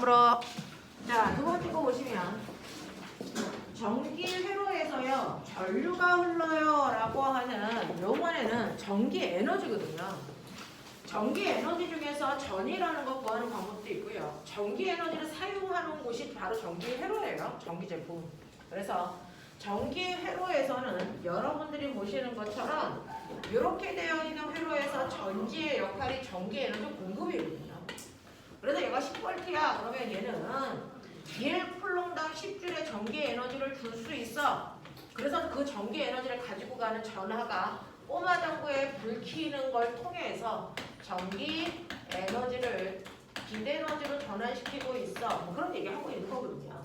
그럼 자, 두 번째 거 보시면 전기 회로에서요 전류가 흘러요 라고 하는 요번에는 전기 에너지거든요. 전기 에너지 중에서 전이라는 거 구하는 방법도 있고요. 전기 에너지를 사용하는 곳이 바로 전기 회로예요. 전기 제품. 그래서 전기 회로에서는 여러분들이 보시는 것처럼 이렇게 되어 있는 회로에서 전지의 역할이 전기 에너지 공급이거든요. 그래서 얘가 10V야. 그러면 얘는 1쿨롱당 10줄의 전기 에너지를 줄 수 있어. 그래서 그 전기 에너지를 가지고 가는 전하가 꼬마당구에 불 켜는 걸 통해서 전기 에너지를 기대 에너지로 전환시키고 있어. 뭐 그런 얘기 하고 있는 거거든요.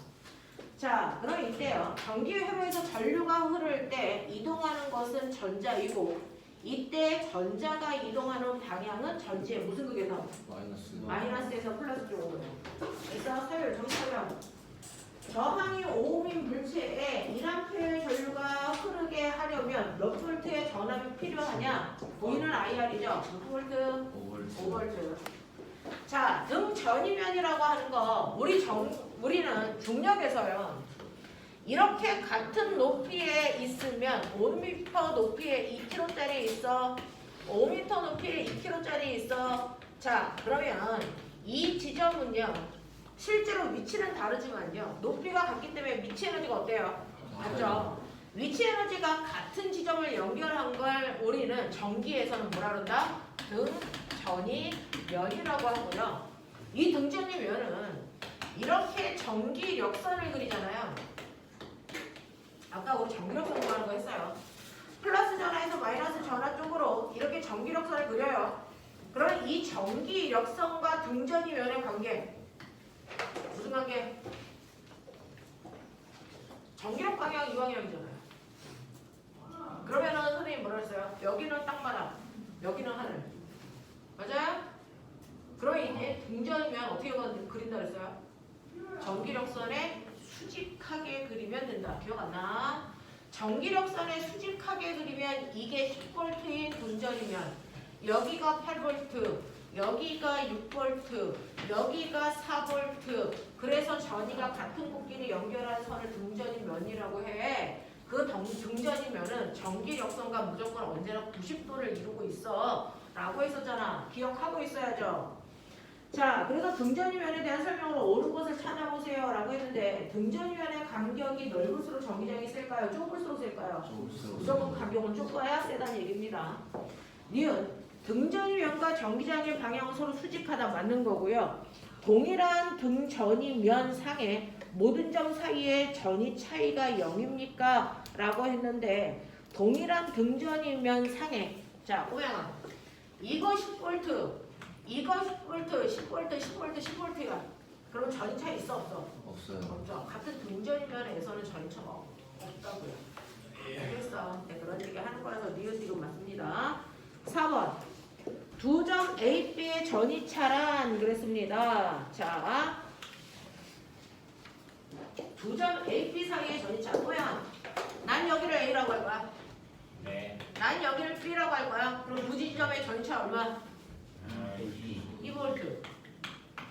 자, 그럼 이때요. 전기 회로에서 전류가 흐를 때 이동하는 것은 전자이고 이때 전자가 이동하는 방향은 전지의 무슨 극에서? 마이너스에서 플러스 쪽으로. 그래서 서열 정찰형. 저항이 5옴인 물체에 1A의 전류가 흐르게 하려면 몇 볼트의 전압이 필요하냐? 보이는 IR이죠? 몇 볼트? 5볼트. 자, 등전이면이라고 하는 거 우리는 중력에서요. 이렇게 같은 높이에 있으면 5m 높이에 2kg짜리 있어. 5m 높이에 2kg짜리 있어. 자, 그러면 이 지점은요. 실제로 위치는 다르지만요. 높이가 같기 때문에 위치 에너지가 어때요? 맞죠? 위치 에너지가 같은 지점을 연결한 걸 우리는 전기에서는 뭐라 그런다? 등전이면이라고 하고요. 이 등전이면은 이렇게 전기력선을 그리잖아요. 아까 우리 전기력선 구하는 거 했어요. 플러스 전화에서 마이너스 전화 쪽으로 이렇게 전기력선을 그려요. 그러면 이 전기력선과 등전이면의 관계 무슨 관계? 전기력 방향 이방향이잖아요. 그러면은 선생님 뭐라 했어요? 여기는 땅바닥, 여기는 하늘. 맞아요? 그럼 이제 등전이면 어떻게 그린다 그랬어요? 전기력선에 수직하게 그리면 된다. 기억 안 나? 전기력선에 수직하게 그리면 이게 10V인 등전이면 여기가 8V, 여기가 6V, 여기가 4V. 그래서 전이가 같은 곳끼리 연결한 선을 등전이면이라고 해. 그 등전이면은 전기력선과 무조건 언제나 90도를 이루고 있어. 라고 했었잖아. 기억하고 있어야죠. 자, 그래서 등전이면에 대한 설명으로 옳은 것을 찾아보세요 라고 했는데 등전이면의 간격이 넓을수록 전기장이 셀까요? 좁을수록 셀까요? 무조건 간격은 좁아야 세다는 얘기입니다. 니은 등전이면과 전기장의 방향은 서로 수직하다 맞는 거고요. 동일한 등전이면 상에 모든 점 사이의 전이 차이가 0입니까? 라고 했는데 동일한 등전이면 상에 자, 오양아 이거 10V 이거 10V, 10V, 10V, 10V야. 그럼 전이 차 있어 없어? 없어요. 없죠. 같은 등전이면에서는 전이 차가 없다고요. 알겠어. 네, 그런 얘기 하는 거라서 니은 지금 맞습니다. 4번 두 점 A, B의 전이차란 그랬습니다. 자, 두 점 A, B 사이의 전이차 뭐야? 난 여기를 A라고 할 거야. 네. 난 여기를 B라고 할 거야. 그럼 두 지점의 전이차 얼마? 2V.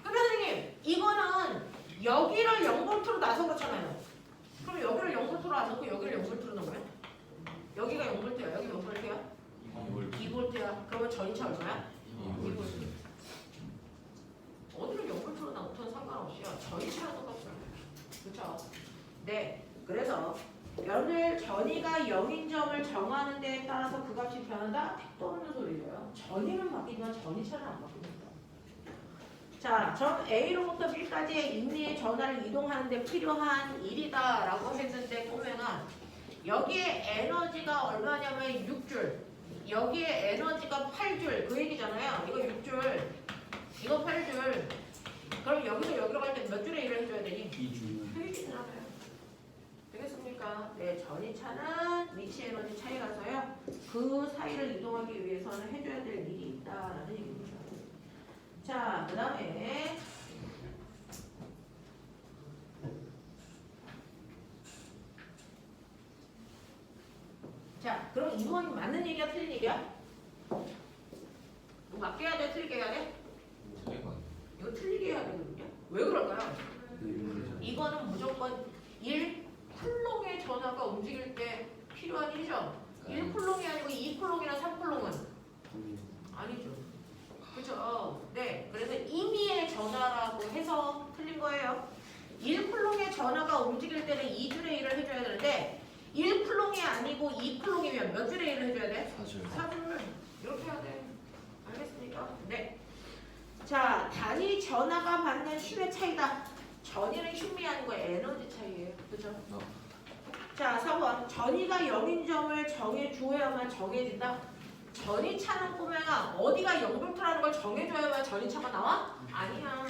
그럼 선생님 이거는 여기를 0V로 놔서 그렇잖아요. 그럼 여기를 0V로 놔서 여기를 0V로 넣은 거야? 여기가 0V야. 여기 몇 V야? 2V야. 그러면 전이차 얼마야? 2V. 어디를 0V로 놔도 상관없이요. 전이차랑 똑같아요. 그렇죠? 네. 그래서 여러분들 전이가 0인 점을 정하는 데에 따라서 그 값이 변한다? 택도 없는 소리예요. 전이는 바뀌지만 전이차는 안 바뀝니다. 자, 점 A로부터 B까지의 인리의 전화를 이동하는 데 필요한 일이다 라고 했는데 보면은 여기에 에너지가 얼마냐면 6줄 여기에 에너지가 8줄 그 얘기잖아요. 이거 6줄 이거 8줄 그럼 여기서 여기로 갈 때 몇 줄의 일을 해줘야 되니? 2줄. 그 얘기잖아요. 되겠습니까? 네, 전이차는 위치 에너지 차이라서요. 그 사이를 이동하기 위해서는 해줘야 될 일이 있다라는 얘기입니다. 자, 그 다음에 자, 그럼 이건 맞는 얘기야 틀린 얘기야? 뭐 맞게 해야 돼? 틀리게 해야 돼? 이거 틀리게 해야 되거든요. 왜 그럴까요? 이거는 무조건 1쿨롱의 전하가 움직일 때 필요한 일이죠. 1쿨롱이 아니고 2쿨롱이나 3쿨롱은 아니죠. 그죠? 네. 그래서 임의의 전하라고 해서 틀린 거예요. 1쿨롱의 전하가 움직일 때는 2줄의 1을 해줘야 되는데 1쿨롱이 아니고 2쿨롱이면 몇 줄의 1을 해줘야 돼? 4줄. 4줄. 이렇게 해야 돼. 알겠습니까? 네. 자, 단위 전하가 받는 힘의 차이다. 전위는 힘이 아니고 에너지 차이예요. 그죠? 자, 4번. 전위가 0인 점을 정해줘야만 정해진다. 전위차는 꼬맹아 어디가 0볼트라는 걸 정해줘야만 전위차가 나와? 아니야.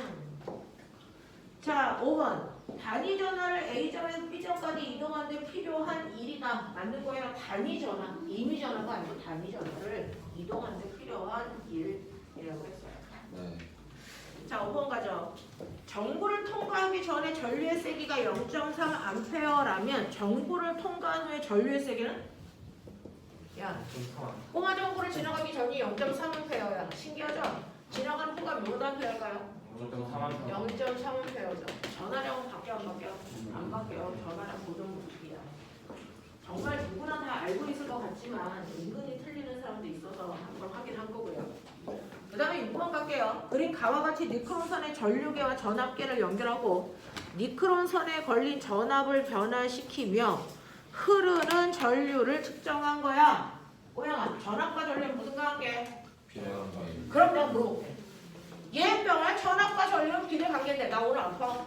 자, 5번. 단위 전하를 A점에서 B점까지 이동하는데 필요한 일이다. 맞는 거예요. 단위 전하. 임의 전하가 아니고 단위 전하를 이동하는데 필요한 일이라고 했어요. 네. 자, 5번 가죠. 정부를 통과하기 전에 전류의 세기가 0.3A라면 정부를 통과한 후에 전류의 세기는? 야, 꼬마 정부를 지나가기 전이 0.3A야. 신기하죠? 지나간 후가 몇 A일까요? 0.3A죠. 전화량은 바뀌어 안 바뀌어? 안 바뀌어. 전화량 고정 무식이야. 정말 누구나 다 알고 있을 것 같지만 은근히 틀리는 사람도 있어서 한번 확인한 거고요. 그 다음에 6번 갈게요. 그린 가와 같이 니크론선의 전류계와 전압계를 연결하고 니크론선에 걸린 전압을 변화시키며 흐르는 전류를 측정한 거야. 오영아, 전압과 전류는 무슨 관계? 비례관계. 그럼 내가 물어볼게. 얘 병아 전압과 전류는 비례관계인데 나 오늘 아파?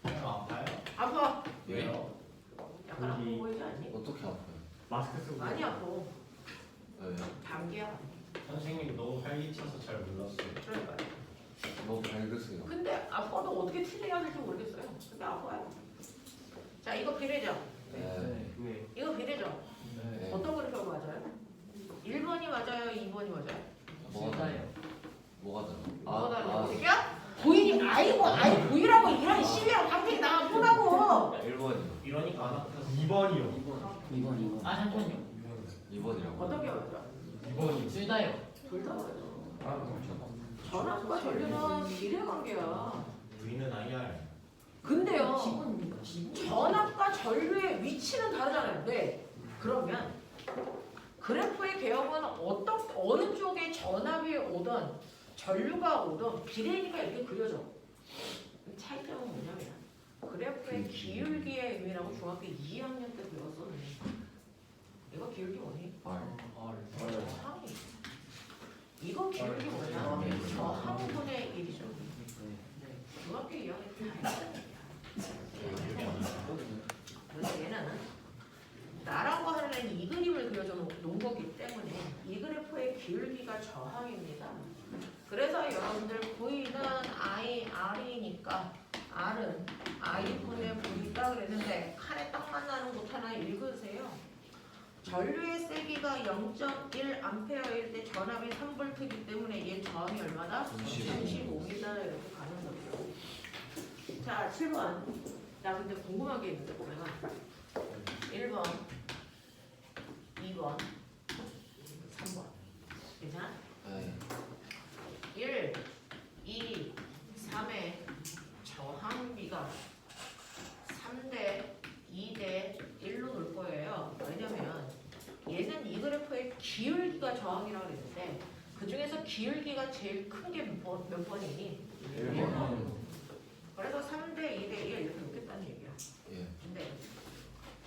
아파요? 아파? 왜요? 약간 아파 보이지 않니? 어떻게 아파요? 마스크 쓰고 많이 아파. 왜요? 감기야. 선생님 너무 활기차서 잘 몰랐어요. 그러니까요. 너무 밝으세요. 근데 아파도 어떻게 틀려야 될지 모르겠어요. 근데 아파요. 자, 이거 비례죠? 네. 네. 이거 비례죠? 네. 어떤 그래프가 맞아요? 1번이 맞아요? 2번이 맞아요? 뭐가 다요? 뭐가 다요? 뭐가 다르냐고 새끼야? 보이니? 아이 보이라고 이런 시비랑 방송이 나가 보라고. 1번이요. 이러니까 안 아파서 2번이요. 2번. 아 잠깐만요. 2번이라고. 어떤 게 맞아? 2번이요. 둘 다요. 둘 다 맞아. 아, 그렇죠. 전압과 전류는 비례관계야. V는 IR. 근데요. 기본입니다. 기본. 전압과 전류의 위치는 다르잖아요. 네. 그러면 그래프의 개형은 어느 쪽에 전압이 오든 전류가 오든 비례니까 이렇게 그려져. 차이점은 뭐냐면 그래프의 기울기의 의미라고 중학교 2학년 때 배웠었는데 이거 기울기 뭐니? 저항이. 이거 기울기 뭐냐? 저항분의 1이죠. 중학교 2학년 때 다 그래서 얘는 나라고 하는 애는 이 그림을 그려줘 놓은 거기 때문에 이 그래프의 기울기가 저항입니다. 그래서 여러분들 V는 IR이니까 R은 I분의 V다 그랬는데 칸에 딱 만나는 곳 하나 읽으세요. 전류의 세기가 0.1A일 때 전압이 3V이기 때문에 얘 저항이 얼마다? 35m 이렇게 가는 거죠. 자, 7번. 나 근데 궁금한 게 있는데 보면 1번, 2번, 3번. 괜찮아? 네. 1, 2, 3의 저항비가 3대 2대 1로 놓을 거예요. 왜냐면 얘는 이 그래프의 기울기가 저항이라고 그랬는데 그 중에서 기울기가 제일 큰 게 몇 번이니? 1번. 그래서 3대 2대 1 이렇게 놓겠다는 얘기야. 예. 근데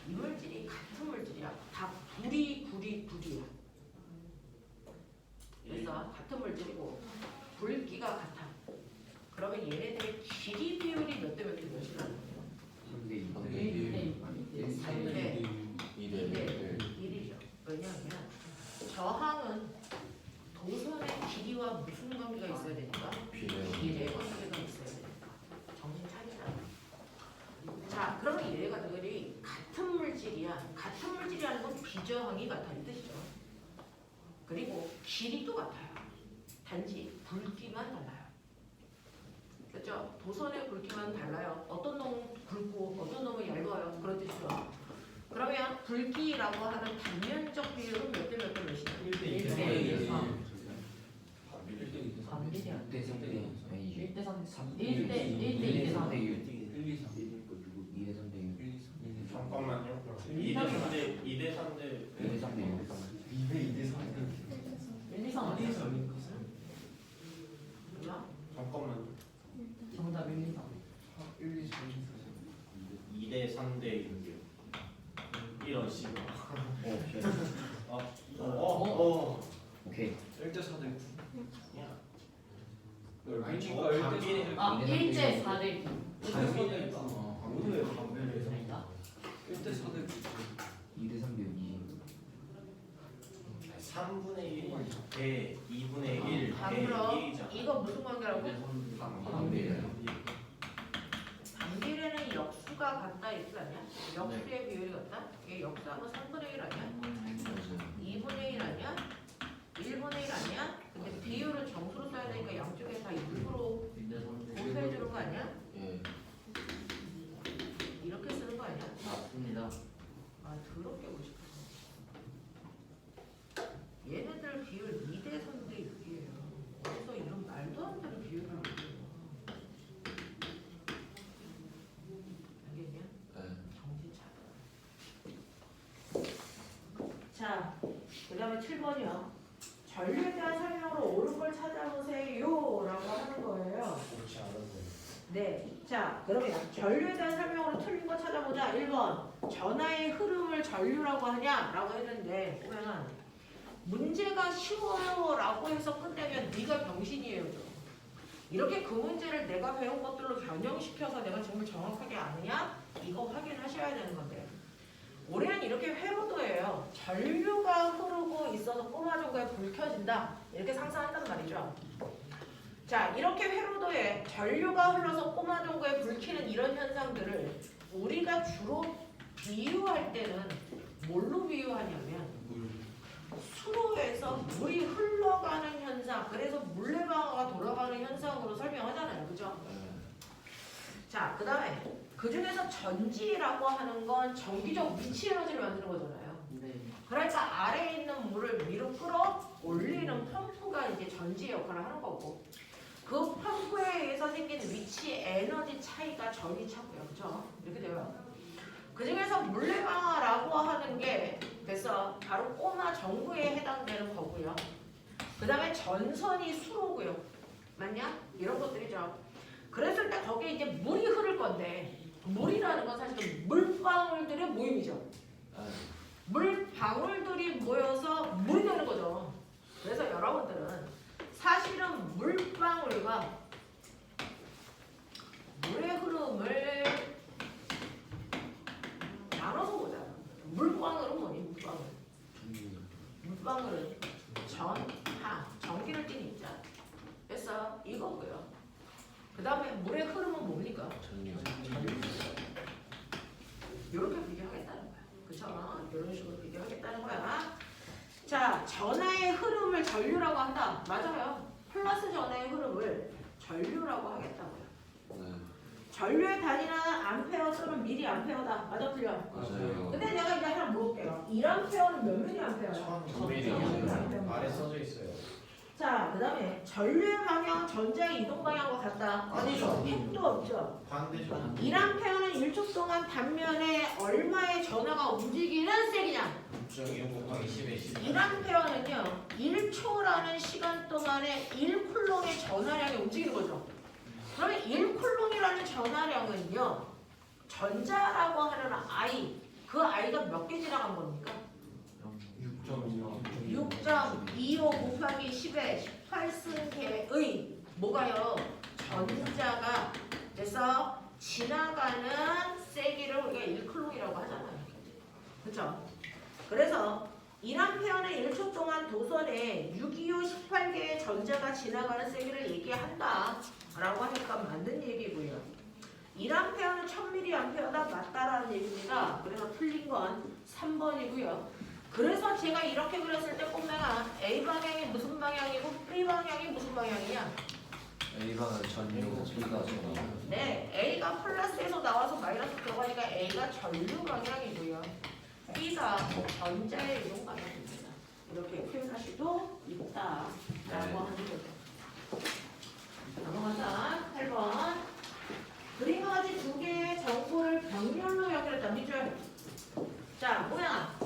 이 물질이 같은 물질이야. 다 불이야. 그래서 같은 물질이고 굵기가 같아. 그러면 얘네들의 길이 비율이 몇 대 몇 대 몇이라는 거예요? 3대 2대 1이죠. 왜냐하면 저항은 도선의 길이와 무슨 관계가 있어야 되니까? 비례 관계가 있어야 되니까. 정신 차리자. 자, 그러면 얘네들이 같은 물질이야. 같은 물질이라는 건 비저항이 같아 이 뜻이죠. 그리고 길이도 같아요. 단지 굵기만 달라요. 그렇죠? 도선의 굵기만 달라요. 어떤 놈은 굵고 어떤 놈은 얇아요. 그런 뜻이죠. 그러면 굵기라고 하는 단면적 비율은 몇 대 몇 대 몇이냐? 1대 2. 1대 2. 반비례 안 돼. 3대 2. 1대 3. 1대 1대 3. 1, 2, 3. 2대 3대 6. 잠깐만요. 2대 3대 2대 3대 6. 2대 3. 1, 2, 3 아니야? 뭐야? 잠깐만요. 정답 1, 2, 3. 2대 3대 6이요. 이런 식으로. 오케이. 1대 4대 9. 아, 1대 4대 9. 오늘 아니다. 1대 4대 9. 2대 3대 6. 3분의 1 대 2분의 1 대 반불어. 1이잖아. 이거 무슨 관계라고? 반비례. 반비례는 역수가 같다 이 뜻 아니야? 역수의 비율이 같다? 이게 역수하면 3분의 1 아니야? 맞아요. 2분의 1 아니야? 1분의 1 아니야? 근데 비율을 정수로 써야 되니까 양쪽에 다 일부러 고수해 주는 거 아니야? 예. 이렇게 쓰는 거 아니야? 맞습니다. 아 더럽게 보고 싶어. 얘네들 비율 2대 3대 6이에요. 어디서 이런 말도 안 되는 비율을 얘기해요. 알겠냐? 예. 정신 차려. 자, 그 다음에 7번이요. 전류에 대한 설명으로 옳은 걸 찾아보세요 라고 하는 거예요. 그렇지 않은데. 네. 자, 그러면 전류에 대한 설명으로 틀린 거 찾아보자. 1번. 전하의 흐름을 전류라고 하냐? 라고 했는데 보면 문제가 쉬워요 라고 해서 끝내면 네가 병신이에요. 이렇게 그 문제를 내가 배운 것들로 변형시켜서 내가 정말 정확하게 아느냐? 이거 확인하셔야 되는 건데 올해는 이렇게 회로도예요. 전류가 흐르고 있어서 꼬마종구에 불 켜진다. 이렇게 상상한단 말이죠. 자, 이렇게 회로도에 전류가 흘러서 꼬마종구에 불 켜는 이런 현상들을 우리가 주로 비유할 때는 뭘로 비유하냐면 수로에서 물이 흘러가는 현상, 그래서 물레방아가 돌아가는 현상으로 설명하잖아요. 그죠? 자, 그 다음에 그 중에서 전지라고 하는 건 전기적 위치 에너지를 만드는 거잖아요. 네. 그러니까 아래에 있는 물을 위로 끌어 올리는 펌프가 이제 전지 역할을 하는 거고 그 펌프에 의해서 생긴 위치 에너지 차이가 전위차고요. 그죠? 이렇게 돼요. 그 중에서 물레방아라고 하는 게 그래서 바로 꼬마 전구에 해당되는 거고요. 그 다음에 전선이 수로고요. 맞냐? 이런 것들이죠. 그랬을 때 거기에 이제 물이 흐를 건데 물이라는 건 사실은 물방울들의 모임이죠. 물방울들이 모여서 물이 되는 거죠. 그래서 여러분들은 사실은 물방울과 물의 흐름을 나눠서 보자. 물방울은 뭐니? 물방울. 물방울은 전하, 전기를 띠는 입자. 그래서 이거고요. 그 다음에 물의 흐름은 뭡니까? 전류. 이렇게 비교하겠다는 거야. 그쵸? 이런 식으로 비교하겠다는 거야. 자, 전하의 흐름을 전류라고 한다. 맞아요. 플러스 전하의 흐름을 전류라고 하겠다고요. 네. 전류의 단위는 암페어 또는 미리 암페어다. 맞아, 틀려? 맞아요. 근데 내가 이제 하나 물어볼게요. 1암페어는 몇 미리 암페어야? 1000mA. 아래 써져 있어요. 자, 그 다음에 전류의 방향 전자의 이동 방향과 같다. 아니죠. 핵도 없죠. 반대죠. 1암페어는 1초 동안 단면에 얼마의 전하가 움직이는 셈이냐? 6.25 곱하기 10에 10. 1암페어는요 1초라는 시간 동안에 1쿨롱의 전하량이 움직이는 거죠. 그러면 1쿨롱이라는 전하량은요 전자라고 하는 아이, 그 아이가 몇 개 지나간 겁니까? 6.25 곱하기 10에 18승계의 뭐가요? 전자가 그래서 지나가는 세기를 우리가 1쿨롱이라고 하잖아요. 그렇죠? 그래서 1암페어는 1초 동안 도선에 625 18개의 전자가 지나가는 세기를 얘기한다 라고 하니까 맞는 얘기고요. 1암페어는 1000mA다 맞다라는 얘기입니다. 그래서 틀린 건 3번이고요. 그래서 제가 이렇게 그렸을 때 꼬매가 A 방향이 무슨 방향이고 B 방향이 무슨 방향이냐? A가 전류, B가 전류. 네, A가 플러스에서 나와서 마이너스 들어가니까 A가 전류 방향이고요. B가 전자의 이동 방향입니다. 이렇게 표현할 수도 있다라고 하는 거죠. 넘어가자. 8번. 그림과 같이 두 개의 정보를 병렬로 연결했다. 밑줄. 자, 뭐야?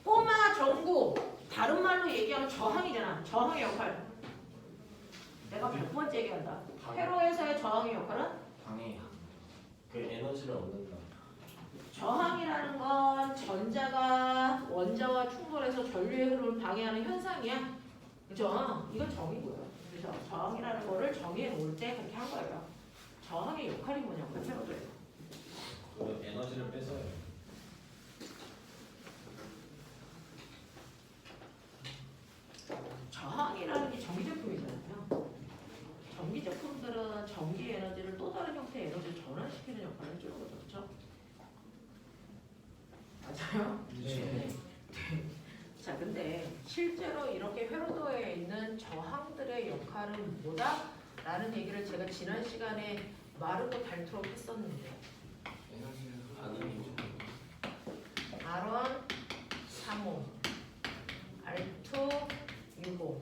꼬마 정구. 다른 말로 얘기하면 저항이잖아. 저항의 역할. 내가 100번째 얘기한다. 회로에서의 저항의 역할은? 방해. 그 에너지를 얻는다. 저항이라는 건 전자가 원자와 충돌해서 전류의 흐름을 방해하는 현상이야. 그죠? 이건 정이고요. 그래서 저항이라는 거를 정의해 놓을 때 그렇게 한 거예요. 저항의 역할이 뭐냐고요, 회로도에. 그 에너지를 뺏어요. 저항이라는 게 전기 제품이잖아요. 전기 제품들은 전기 에너지를 또 다른 형태의 에너지를 전환시키는 역할을 해주는 거죠. 그렇죠? 맞아요? 네. 자, 근데 실제로 이렇게 회로도에 있는 저항들의 역할은 뭐다? 라는 얘기를 제가 지난 시간에 마르고 닳도록 했었는데 반응이죠. R1 3호, R2 6호,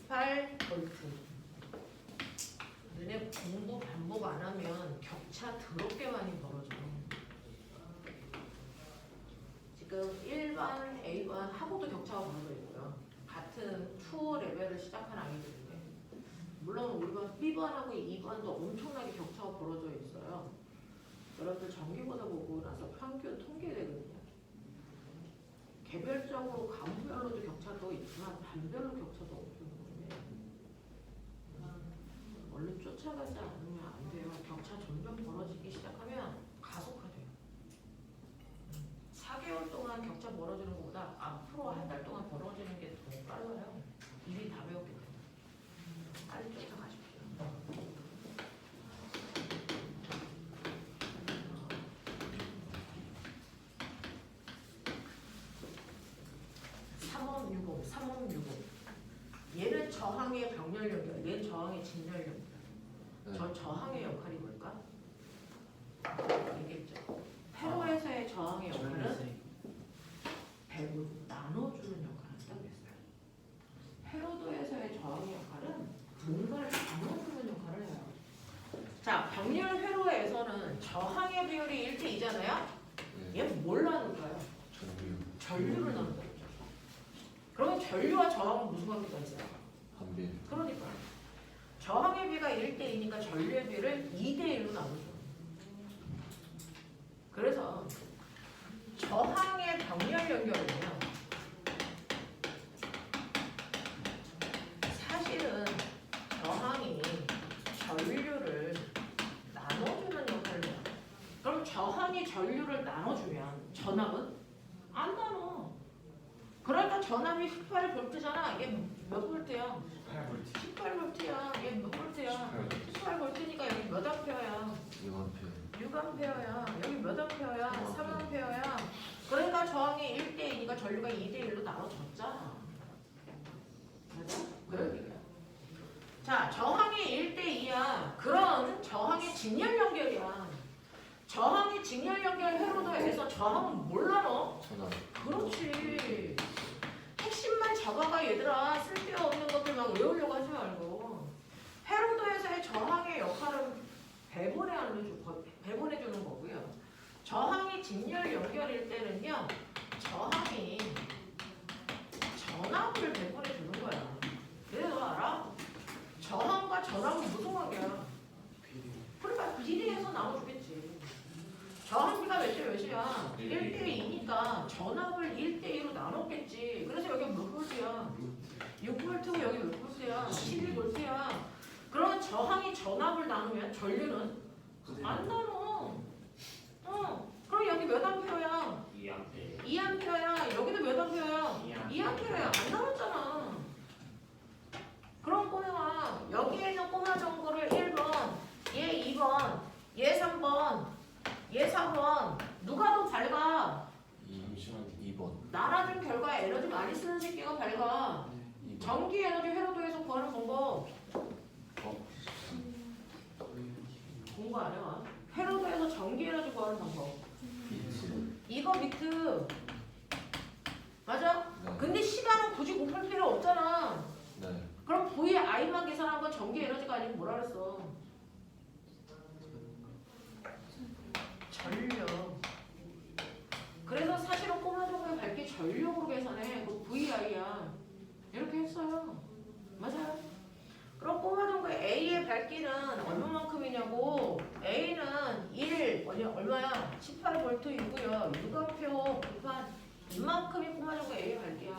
18V. 너네 공부 반복 안 하면 격차 더럽게 많이 벌어져. 지금 1반, A반 하고도 격차가 벌어져 있고요. 같은 투어 레벨을 시작한 아이들인데 물론 우리가 B반하고 2반도 엄청나게 격차가 벌어져 있어요. 여러분들 정기보다 보고 나서 평균 통계되거든요. 개별적으로 과목별로도 격차도 있지만 반별로 격차도 엄청 많아요. 얼른 쫓아가지 않으면 안 돼요. 격차 점점 벌어지기 시작하면 가속화돼요. 4개월 동안 격차 벌어지는 것보다 앞으로 한 달 동안 벌어지는 게 더 빨라요. 이미 다 배웠기 때문에. 빨리 쫓아가십시오. 3원6호. 얘는 저항의 병렬 연결, 얘는 저항의 직렬 연결. 네. 저 저항의 역할이 뭘까? 얘기했죠. 회로에서의 저항의 역할은 배분, 나눠주는 역할을 한다고 했어요. 회로도에서의 저항의 역할은 뭔가를 나눠주는 역할을 해요. 자, 병렬 회로에서는 저항의 비율이 1대2잖아요? 네. 얘는 뭘 나눌까요? 전류. 전류를 나눈다. 그러면 전류와 저항은 무슨 관계가 있어요? 반비. 그러니까 저항의 비가 1대2니까 전류의 비를 2대1로 나누죠. 그래서 저항의 병렬 연결은요, 사실은 저항이 전류를 나눠주는 역할을 해요. 그럼 저항이 전류를 나눠주면 전압은 안 나눠. 그러니까 전압이 18V잖아. 얘 몇 볼트야? 8V. 18V야. 얘 몇 볼트야? 18V니까 여기 몇 암페어야? 6A. 6암페어야. 여기 몇 암페어야? 3암페어야. 그러니까 저항이 1대2니까 전류가 2대1로 나눠졌잖아. 맞아? 그런 얘기야. 자, 저항이 1대2야. 그럼 저항이 직렬 연결이야. 저항이 직렬 연결 회로도에서 저항은 뭘 나눠? 전압. 그렇지. 핵심만 잡아가 얘들아. 쓸데없는 것들 막 외우려고 하지 말고. 회로도에서의 저항의 역할은 배분해주는 거고요. 저항이 직렬 연결일 때는요, 저항이 전압을 배분해주는 거야. 그래서 알아? 저항과 전압은 무슨 관계야? 그러니까 비례해서 나눠주겠지. 저항비가 몇 대 몇이야? 1대2니까 전압을 1대2로 나눴겠지. 그래서 여기 몇 볼트야? 6볼트고 여기 몇 볼트야? 12볼트야. 그럼 저항이 전압을 나누면 전류는 안 나눠. 그럼 여기 몇 암페어야? 2A. 2암페어야. 여기도 몇 암페어야? 2암페어야. 안 나눴잖아. 그럼 꼬마가 여기에 있는 꼬마 정보를 1번, 얘 2번, 얘 3번, 얘 4번 누가 더 밝아? 2번. 나라는 결과 에너지 많이 쓰는 새끼가 밝아. 2번. 전기 에너지 회로도에서 구하는 방법 공부 안 해와. 회로도에서 전기 에너지 구하는 방법 비트. 이거 비트 맞아? 네. 근데 시간은 굳이 곱할 필요 없잖아. 네. 그럼 VI만 계산한 건 전기 에너지가 아니고 뭐라 그랬어? 전력. 그래서 사실은 꼬마정보의 밝기 전력으로 계산해. 그 VI야. 이렇게 했어요. 맞아요. 그럼 꼬마정보의 A의 밝기는 얼마만큼이냐고? A는 1, 얼마야? 18V이고요. 6A 곱한 이만큼이 꼬마정보 A의 밝기야.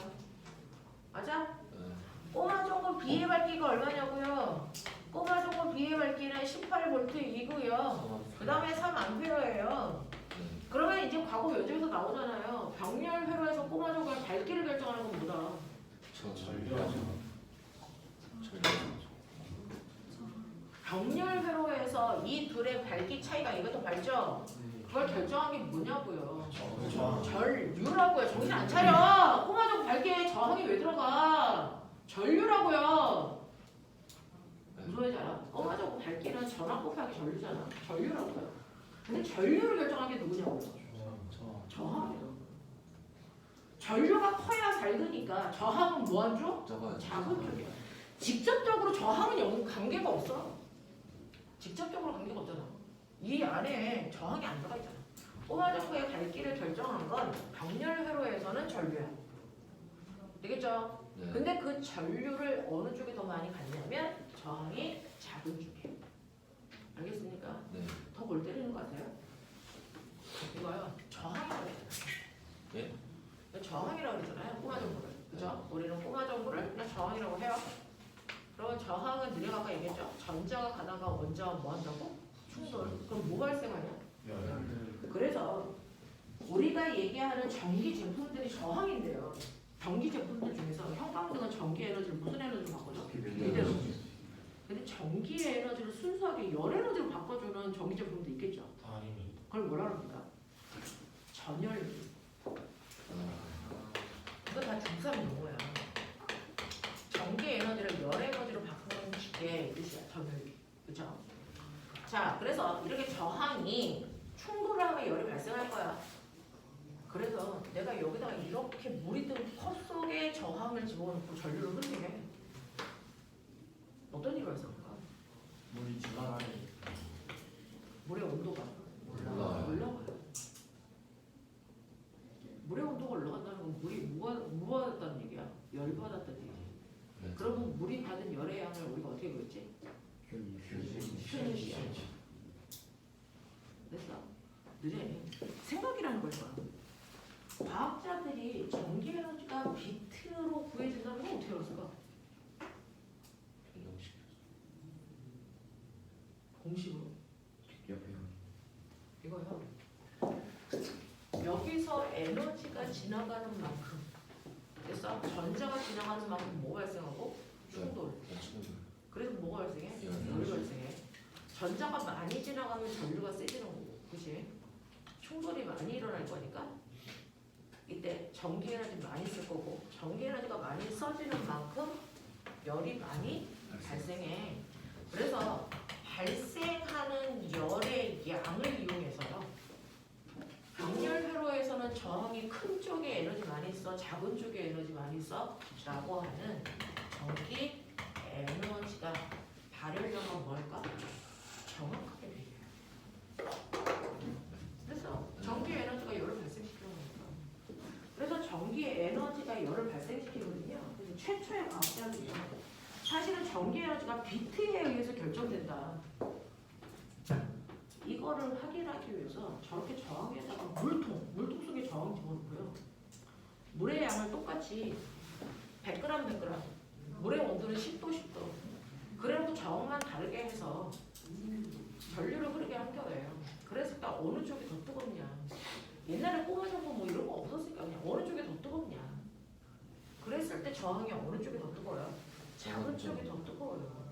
맞아? 네. 꼬마정보 B의 밝기가 얼마냐고요? 꼬마정보 B의 밝기는 18V이고요. 그 다음에 3A예요. 그러면 이제 과거 요즘에서 나오잖아요. 병렬 회로에서 꼬마정보의 밝기를 결정하는 건 뭐다? 전력. 병렬 회로에서 이 둘의 밝기 차이가 이것도 밝죠? 그걸 결정한 게 뭐냐고요? 전류라고요. 정신 안 차려. 꼬마정보 밝기에 저항이 왜 들어가? 전류라고요. 무슨 말인지 알아? 꼬마정보 밝기는 전압 곱하기 전류잖아. 전류라고요. 근데 전류를 결정한 게 누구냐고요? 저항이에요. 전류가 커야 밝으니까 저항은 뭐한 쪽? 작은 쪽이야. 직접적으로 저항은 관계가 없어. 직접적으로 관계가 없잖아. 이 안에 저항이 안 들어가 있잖아. 꼬마정보의 밝기를 결정한 건 병렬 회로에서는 전류야. 되겠죠? 네. 근데 그 전류를 어느 쪽에 더 많이 갖냐면 저항이 작은 쪽이에요. 알겠습니까? 네. 더 골 때리는 거 같아요? 이거요. 저항이라고 했잖아요. 예? 저항이라고 그랬잖아요. 꼬마정보를. 그죠? 우리는 꼬마정보를 그냥 저항이라고 해요. 그러면 저항은 우리가 아까 얘기했죠. 전자가 가다가 원자가 뭐 한다고? 충돌. 그럼 뭐 발생하냐? 그래서 우리가 얘기하는 전기 제품들이 저항인데요. 전기 제품들 중에서 형광등은 전기 에너지를 무슨 에너지로 바꿔줘? 이대로. 근데 전기 에너지를 순수하게 열 에너지로 바꿔주는 전기 제품도 있겠죠. 그걸 뭐라 그럽니까? 전열기. 이거 다 중3 용어야. 전기 에너지를 열 에너지로 바꾸는 기계의 뜻이야. 전열기. 그죠? 자, 그래서 이렇게 저항이 충돌을 하면 열이 발생할 거야. 그래서 내가 여기다가 이렇게 물이 든 컵 속에 저항을 집어넣고 전류를 흐르게 어떤 일이 발생할까? 물이 지나가는 물의 온도가 올라가요. 올라가요. 물의 온도가 올라간다는 건 물이 뭐 받았다는 얘기야? 열 받았다는 얘기지. 네. 그러면 물이 받은 열의 양을 우리가 어떻게 그랬지? 큐니시야. 됐어? 느려. 생각이라는 걸 거야. 과학자들이 전기 에너지가 비트로 구해진다는 건 어떻게 알았을까? 공식으로. 이거요. 여기서 에너지가 지나가는 만큼, 됐어? 전자가 지나가는 만큼 뭐 발생하고? 충돌. 그래서 뭐가 발생해? 열이 발생해. 전자가 많이 지나가면 전류가 세지는 거고, 그치? 충돌이 많이 일어날 거니까 이때 전기 에너지 많이 쓸 거고, 전기 에너지가 많이 써지는 만큼 열이 많이 발생해. 그래서 발생하는 열의 양을 이용해서요. 병렬 회로에서는 저항이 큰 쪽에 에너지 많이 써, 작은 쪽에 에너지 많이 써 라고 하는 전기 에너지가 발열량과 뭘까? 정확하게 비교해요. 그래서 전기 에너지가 열을 발생시키는 거니까. 그래서 전기 에너지가 열을 발생시키거든요. 그래서 최초의 과학자들이요. 사실은 전기 에너지가 비트에 의해서 결정된다. 이거를 확인하기 위해서 저렇게 저항에다가 물통 속에 저항 집어넣고요. 물의 양을 똑같이 100g 100g, 물의 온도는 10도 10도. 그래놓고 저항만 다르게 해서 전류를 흐르게 한 거예요. 그래서 딱 어느 쪽이 더 뜨겁냐. 옛날에 꼬마정보 뭐 이런 거 없었으니까 그냥 어느 쪽이 더 뜨겁냐. 그랬을 때 저항이 어느 쪽이 더 뜨거워요? 작은 쪽이 더 뜨거워요.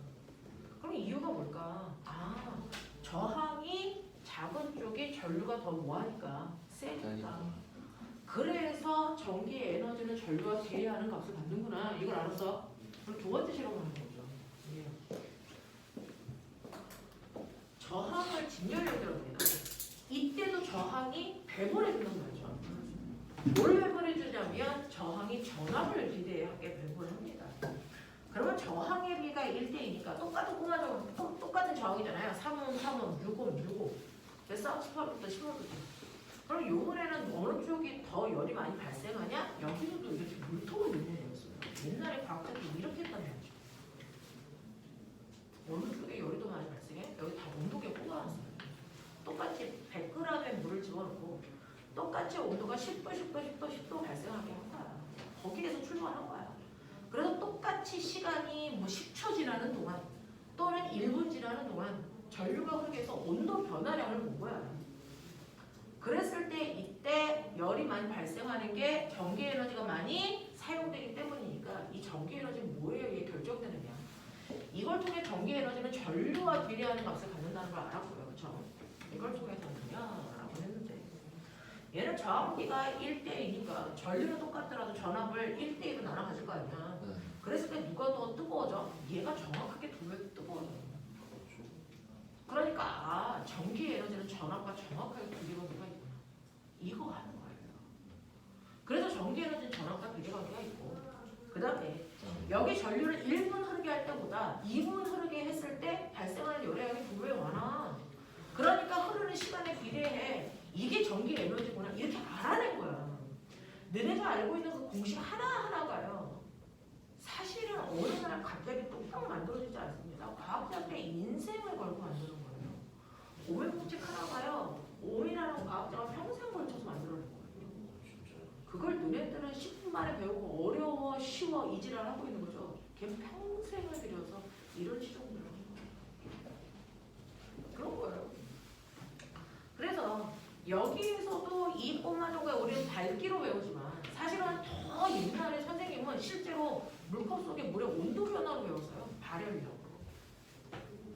그럼 이유가 뭘까? 아, 저항이 작은 쪽이 전류가 더 뭐하니까 세니까. 그래서 전기 에너지는 전류와 비례하는 값을 받는구나. 이걸 알았어? 그럼 두 번째 실험을 하는 거죠. 예. 저항을 진열로 들어갑니다. 이때도 저항이 배분해준단 말이죠. 뭘 배분해주냐면 저항이 전압을 비례하게 배분합니다. 그러면 저항의 비가 1대2니까 똑같은 꼬마적으로 똑같은 저항이잖아요. 3옴, 3옴, 6옴, 6옴. 됐어? 18부터 15부터. 그럼 요번에는 어느 쪽이 더 열이 많이 발생하냐? 여기서도 이렇게 물통을 넣는 거였어요. 옛날에 과학자들이 이렇게 했단 말이죠. 어느 쪽에 열이 더 많이 발생해? 여기 다 온도계 뽑아놨어요. 똑같이 100g의 물을 집어넣고 똑같이 온도가 10도, 10도, 10도, 10도 발생하게 한 거야. 거기에서 출발한 거야. 그래서 똑같이 시간이 뭐 10초 지나는 동안 또는 1분 지나는 동안 전류가 흐르게 해서 온도 변화량을 본 거야. 그랬을 때 이때 열이 많이 발생하는 게 전기 에너지가 많이 사용되기 때문이니까 이 전기 에너지는 뭐에 의해 결정되느냐. 이걸 통해 전기 에너지는 전류와 비례하는 값을 갖는다는 걸 알았고요. 그렇죠? 이걸 통해서는요 라고 했는데 얘는 저항비가 1대2니까 전류는 똑같더라도 전압을 1대2로 나눠 가질 거 아니야. 네. 그랬을 때 누가 더 뜨거워져? 얘가 정확하게 2배 뜨거워져. 그러니까 아 전기 에너지는 전압과 정확하게 비례관계가 있구나. 이거 하는 거예요. 그래서 전기 에너지는 전압과 비례관계가 있고 그 다음에 여기 전류를 1분 흐르게 할 때보다 2분 흐르게 했을 때 발생하는 열의 양이 2배 많아. 그러니까 흐르는 시간에 비례해. 이게 전기 에너지구나. 이렇게 알아낸 거야. 너네가 알고 있는 그 공식 하나하나가요. 사실은 어느 날 갑자기 뚝딱 만들어지지 않습니다. 과학자들의 인생을 걸고 만드는 거예요. 오밀법칙 하나가요. 오밀하는 과학자가 평생 걸쳐서 만들어낸 거예요. 그걸 너네들은 10분 만에 배우고 어려워, 쉬워, 이지랄 하고 있는 거죠. 걔 평생을 들여서 이런 지정들을 하는 거예요. 그런 거예요. 그래서 여기에서도 이 꼬마족에 우리는 밝기로 배우지만 사실은 더 옛날에 선생님은 실제로 물컵 속에 물의 온도 변화로 배웠어요. 발열량으로.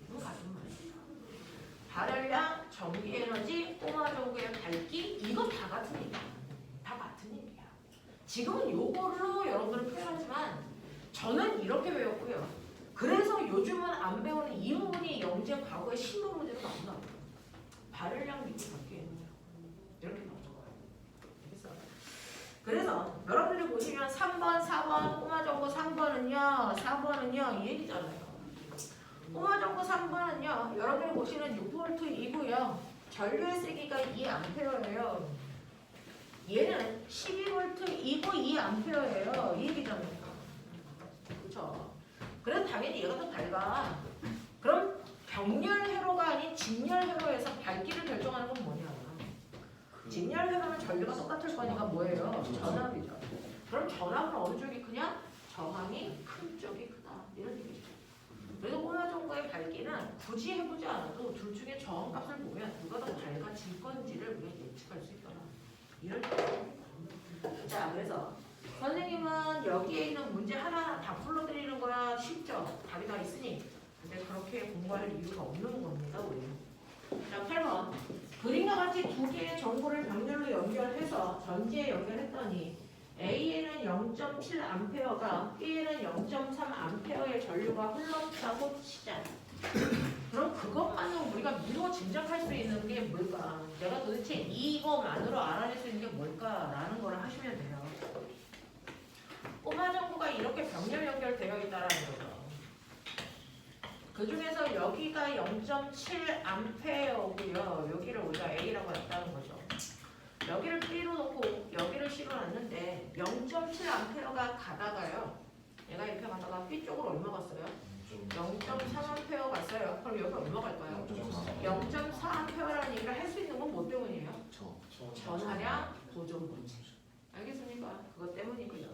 이거 같은 말이에요. 발열량, 전기 에너지, 꼬마족의 밝기 이거 다 같은 얘기야. 다 같은 얘기야. 지금은 요걸로 여러분들은 표현하지만 저는 이렇게 배웠고요. 그래서 요즘은 안 배우는 이 부분이 영재 과거의 신호 문제로 나온다. 발열량 믿고 전기 에너지. 이렇게 나오는 거예요. 알겠어? 그래서 여러분들이 보시면 3번, 4번, 꼬마정보 3번은요 이 얘기잖아요. 꼬마정보 3번은요, 여러분이 보시는 6V이고요. 전류의 세기가 2A예요. 얘는 12V이고 2A예요. 이 얘기잖아요. 그렇죠? 그래서 당연히 얘가 더 밝아. 그럼 병렬 회로가 아닌 직렬 회로에서 밝기를 결정하는 건 뭐냐? 직렬 회로는 전류가 똑같을 거니까 뭐예요? 전압이죠. 그럼 전압은 어느 쪽이 크냐? 저항이 큰 쪽이 크다. 이런 얘기죠. 그래서 꼬마정보의 밝기는 굳이 해보지 않아도 둘 중에 저항값을 보면 누가 더 밝아질 건지를 우리가 예측할 수 있더라. 이런 얘기죠. 자, 그래서 선생님은 여기에 있는 문제 하나하나 다 풀어드리는 거야. 쉽죠? 답이 다 있으니. 근데 그렇게 공부할 이유가 없는 겁니다, 우리는. 자, 8번. 그림과 같이 두 개의 정보를 병렬로 연결해서 전지에 연결했더니 A에는 0.7A가 B에는 0.3A의 전류가 흘렀다고 치자. 그럼 그것만으로 우리가 미루어 짐작할 수 있는 게 뭘까? 내가 도대체 이거만으로 알아낼 수 있는 게 뭘까라는 걸 하시면 돼요. 꼬마 정보가 이렇게 병렬 연결되어 있다는 거죠. 그 중에서 여기가 0.7A고요. 여기를 우리가 A라고 했다는 거죠. 여기를 B로 놓고 여기를 C로 놨는데 0.7A가 가다가요. 얘가 이렇게 가다가 B 쪽으로 얼마 갔어요? 0.3A 갔어요. 그럼 여기 얼마 갈까요? 0.4A라는 얘기를 할 수 있는 건 뭐 때문이에요? 전하량 보존 법칙. 알겠습니까? 그것 때문이고요.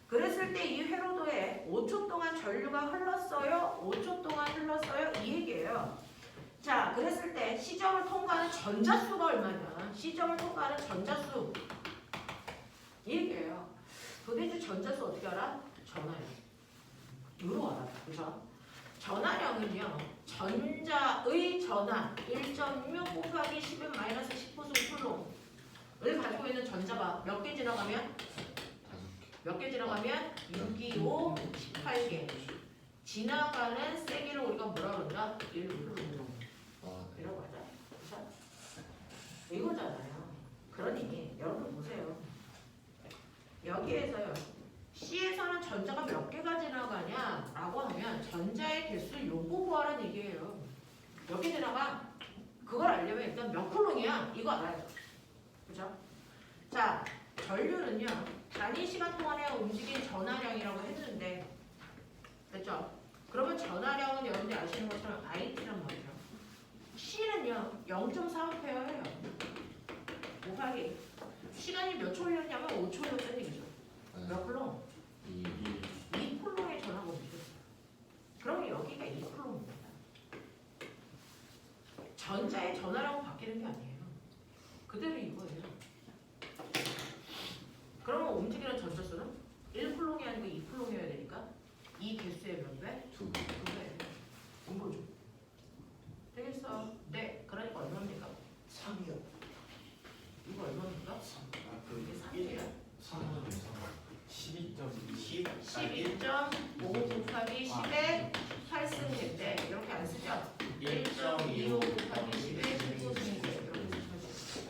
그랬을 때 이 회로도에 5초 동안 전류가 흘렀어요? 5초 동안 흘렀어요? 이 얘기예요. 자, 그랬을 때 C점을 통과하는 전자수가 얼마냐? C점을 통과하는 전자수. 이 얘기예요. 도대체 전자수 어떻게 알아? 전하량. 이로 알아. 그죠? 전하량은요. 전자의 전하 1.6 곱하기 10의 마이너스 10호승 쿨롱을 가지고 있는 전자가 몇 개 지나가면? 몇 개 지나가면? 6, 2, 5, 18개. 지나가는 세기를 우리가 뭐라 그러냐? 1 이라고 하자. 그쵸? 이거잖아요. 그러니 여러분 보세요. 여기에서요. C에서는 전자가 몇 개가 지나가냐? 라고 하면 전자의 개수 요거 구하라는 얘기예요. 여기다가 그걸 알려면 일단 몇 쿨롱이야 이거 알아야 돼. 그죠? 자, 전류는요 단위 시간 동안에 움직인 전하량이라고 했는데 됐죠? 그러면 전하량은 여러분들 아시는 것처럼 IT란 말이죠. C는요 0.4A예요. 곱하기 시간이 몇 초 흘렸냐면 5초 흘렸다는 얘기죠. 네. 몇 쿨롱? 이 2쿨롱의 전하가 움직였어요. 그러면 여기가 2쿨롱입니다. 전자의 전하량은 바뀌는 게 아니에요. 그대로 이거예요. 그러면 움직이는 전자수는 1쿨롱이 아니고 2쿨롱이어야 되니까 이 개수의 몇 배? 2배. 2배. 본 거죠. 되겠어. 네. 그러니까 얼마입니까? 3이요. 이거 얼마입니까? 이게 3이에요. 12.20 11.5 곱하기 10에 8승인데 이렇게 안 쓰죠? 1.25 곱하기 10에 19승인데 이렇게 쓰죠.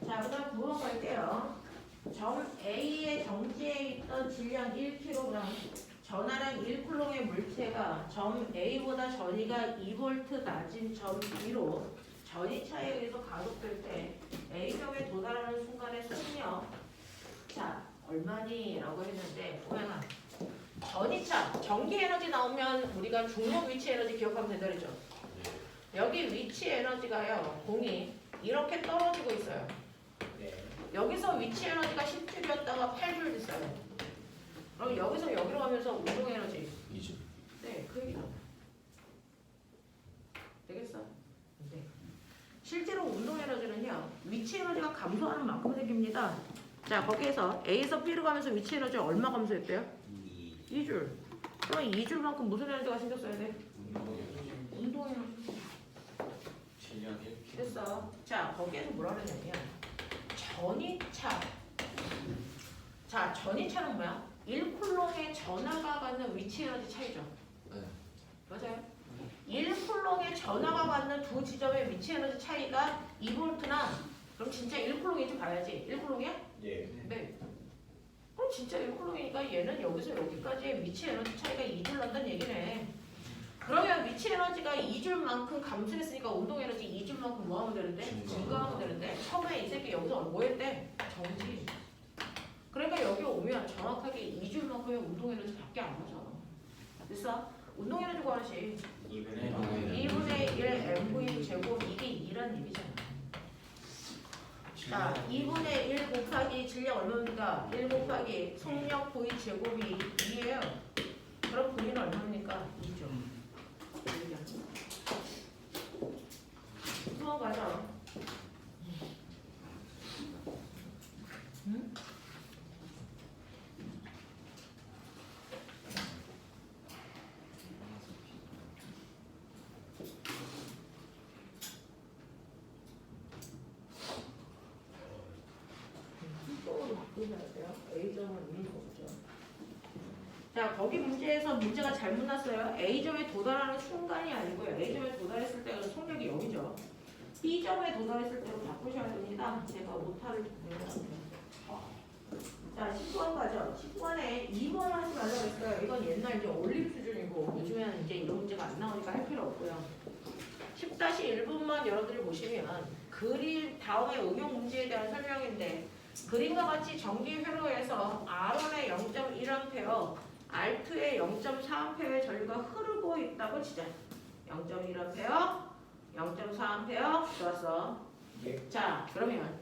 자, 그 다음 9번 갈게요. 점 A의 정지에 있던 질량 1kg, 전하량 1쿨롱의 물체가 점 A보다 전위가 2V 낮은 점 B로 전위차에 의해서 가속될 때 A점에 도달하는 순간의 속력. 자, 얼마니? 라고 했는데 보면은 전위차, 전기 에너지 나오면 우리가 중력 위치 에너지 기억하면 된다 그랬죠? 여기 위치 에너지가요, 공이 이렇게 떨어지고 있어요. 여기서 위치 에너지가 10J였다가 8J 됐어요. 그럼 여기서 여기로 가면서 운동 에너지. 2주. 네, 그 얘기다. 되겠어? 네. 실제로 운동 에너지는요, 위치 에너지가 감소하는 만큼 생깁니다. 자, 거기에서 A에서 B로 가면서 위치 에너지 얼마 감소했대요? 2줄. 그럼 2줄만큼 무슨 에너지가 생겼어야 돼? 운동 에너지. 질량이 됐어. 자, 거기에서 뭐라 그러냐면 전위차. 자, 전위차는 뭐야? 1쿨롱의 전하가 갖는 위치 에너지 차이죠. 네. 맞아요. 1쿨롱의 전하가 갖는 두 지점의 위치 에너지 차이가 2V나 그럼 진짜 1쿨롱인지 봐야지. 1쿨롱이야? 예. 네. 그럼 진짜 1쿨롱이니까 얘는 여기서 여기까지의 위치 에너지 차이가 2줄 난다는 얘기네. 그러면 위치 에너지가 2줄만큼 감소했으니까 운동 에너지 2줄만큼 뭐 하면 되는데? 증가하면 되는데 처음에 이 새끼 여기서 뭐 했대? 정지. 그러니까 여기 오면 정확하게 2줄만큼의 운동 에너지밖에 안 나잖아. 됐어? 운동 에너지 구하시 2분의 1 mv 제곱 이게 2란 얘기잖아. 자, 2분의 1 곱하기 질량 얼마입니까? 1 곱하기 속력 v 제곱이 2예요. 그럼 V는 얼마입니까? 2죠. 넘어가자. 응? 이쪽으로 바꾸셔야 돼요. A점은 있는 거죠. 자, 거기 문제에서 문제가 잘못 났어요. A점에 도달하는 순간이 아니고요. A점에 도달했을 때는 속력이 0이죠. B점에 도달했을 때로 바꾸셔야 됩니다. 제가 오타를 내려놨네요. 자, 19번 가죠. 19번에 2번을 하지 말라고 했어요. 이건 옛날 이제 올림 수준이고 요즘에는 이제 이런 문제가 안 나오니까 할 필요 없고요. 10-1분만 여러분들이 보시면 그림 다음에 응용 문제에 대한 설명인데 그림과 같이 전기 회로에서 R1에 0.1A, R2에 0.4A의 전류가 흐르고 있다고 치자. 0.1A, 0.4A 좋았어. 자, 그러면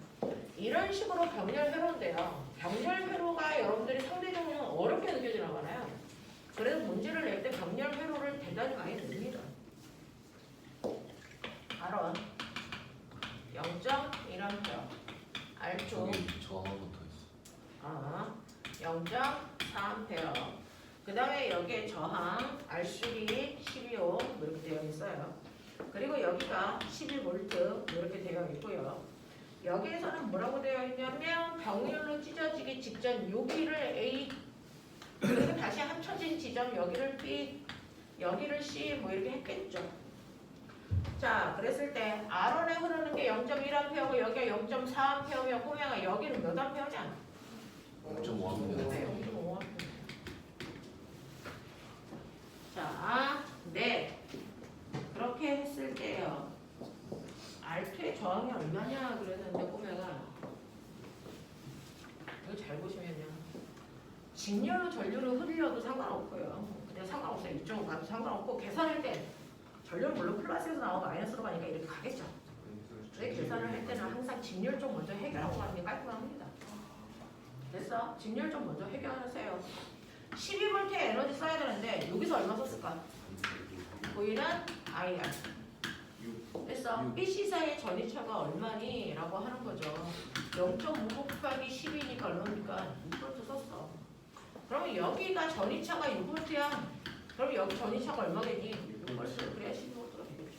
이런 식으로 병렬 회로인데요. 병렬 회로가 여러분들이 상대적으로 어렵게 느껴지나 봐요. 그래서 문제를 낼 때 병렬 회로를 대단히 많이 냅니다. R1 0.1A, R2 저기 저하부터 있어. 0.4A. 그 다음에 여기에 저항 R3 12오 이렇게 되어 있어요. 그리고 여기가 12V 이렇게 되어 있고요. 여기에서는 뭐라고 되어 있냐면 병렬로 찢어지기 직전 여기를 A 그리고 다시 합쳐진 지점 여기를 B 여기를 C 뭐 이렇게 했겠죠. 자, 그랬을 때 R1에 흐르는 게 0.1A고 여기가 0.4A면 꼬맹아 여기는 몇 A냐? 0.5 하면 네, 0.5. 자, 네. 그렇게 했을 때요. R2의 저항이 얼마냐 그랬는데 꼬매가 이거 잘 보시면요. 직렬로 전류를 흘려도 상관없고요. 그냥 상관없어요. 이쪽으로 가도 상관없고 계산할 때 전류는 물론 플러스에서 나오고 마이너스로 가니까 이렇게 가겠죠. 근데 계산을 할 때는 항상 직렬 쪽 먼저 해결하고 가는 게 깔끔합니다. 됐어? 직렬 쪽 먼저 해결하세요. 12V의 에너지 써야 되는데 여기서 얼마 썼을까? 보이는 IR. 됐어? BC 사이의 전이차가 얼마니? 라고 하는 거죠. 0.5 곱하기 10이니까 얼마입니까? 6V 썼어. 그러면 여기가 전이차가 6V야. 그럼 여기 전이차가 얼마겠니? 6V. 그래야 12V가 되겠죠.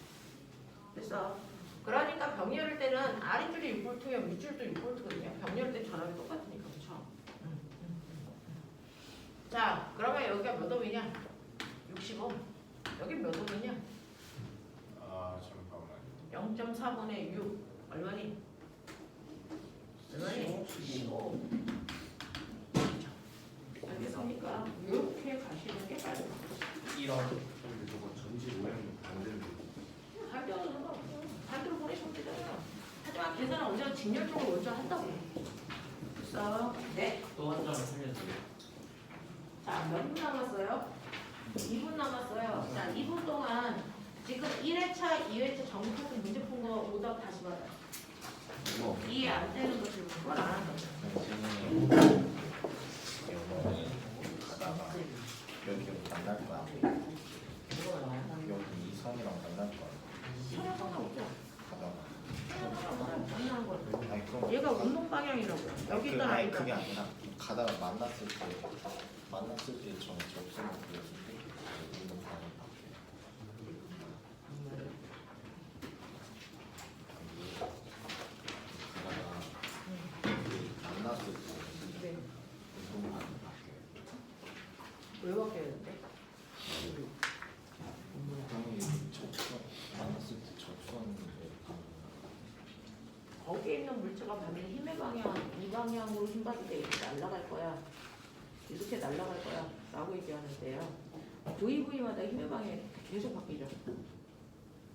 됐어? 그러니까 병이 열릴 때는 아랫줄이 6V면 윗줄도 6V거든요. 병이 열릴 때 전압이 똑같으니까. 그렇죠? 자, 그러면 여기가 몇 옴이냐? 65. 여기 몇 옴이냐? 아 잠깐만. 0.4분의 6 얼마니? 얼마니? 15. 알겠습니까? 이렇게 가시는 게 빠르다. 이런. 근데 저거 전지 모양이 반대로 할 때는 상관없어요. 반대로 보내시면 되잖아요. 하지만 계산은 언제나 직렬적으로 먼저 한다고. 됐어? 네. 또 한 점 살려주세요. 자, 몇 분 남았어요? 2분 남았어요. 자, 2분 동안 지금 1회차, 2회차 정부 같은 문제 푼 거 오답 다시 받아요. 뭐 이해 안 되는 것을 그걸 안 한다. 선생님 영어는 가다가 여기 만날 거야. 여기 이성이랑 만날 거야. 전혀 상관없죠. 가다가. 전혀 상관없어요. 만나는 거. 아니 그럼 얘가 운동 방향이라고요. 여기 있던 아니 아이가. 그게 아니라 가다가 만났을 때 전 접선을 보였을 때 운동 방향 바뀌어요. 가다가 만났을 때 네. 운동 방향 바뀌어요. 왜 바뀌어야 되는데? 당연히 접선 만났을 때 접선을 거기에 있는 물체가 반면 힘의 방향, 이 방향으로 힘받을 때 이렇게 날아갈 거야. 이렇게 날아갈 거야. 라고 얘기하는데요. VV마다 힘의 방향이 계속 바뀌죠.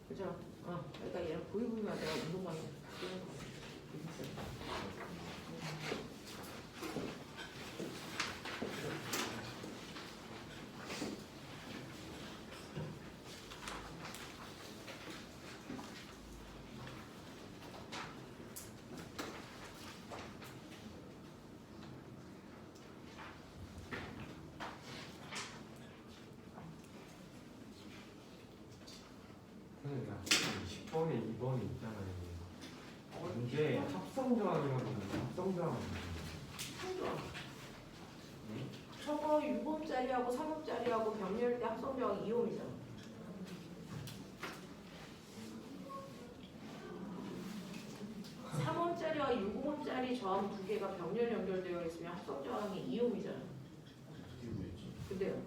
그죠? 그러니까 얘는 VV마다 운동 방향이 바뀌는 거예요. 그러니까 10번에 2번이 있잖아요. 이게 합성조항이거든요. 합성조항. 저거 6옴짜리하고 3옴짜리하고 병렬 때 합성조항이 2옴이잖아. (3옴짜리와 6옴짜리 저항 두 개가 병렬 연결되어 있으면 합성저항이 2옴이잖아. 근데요.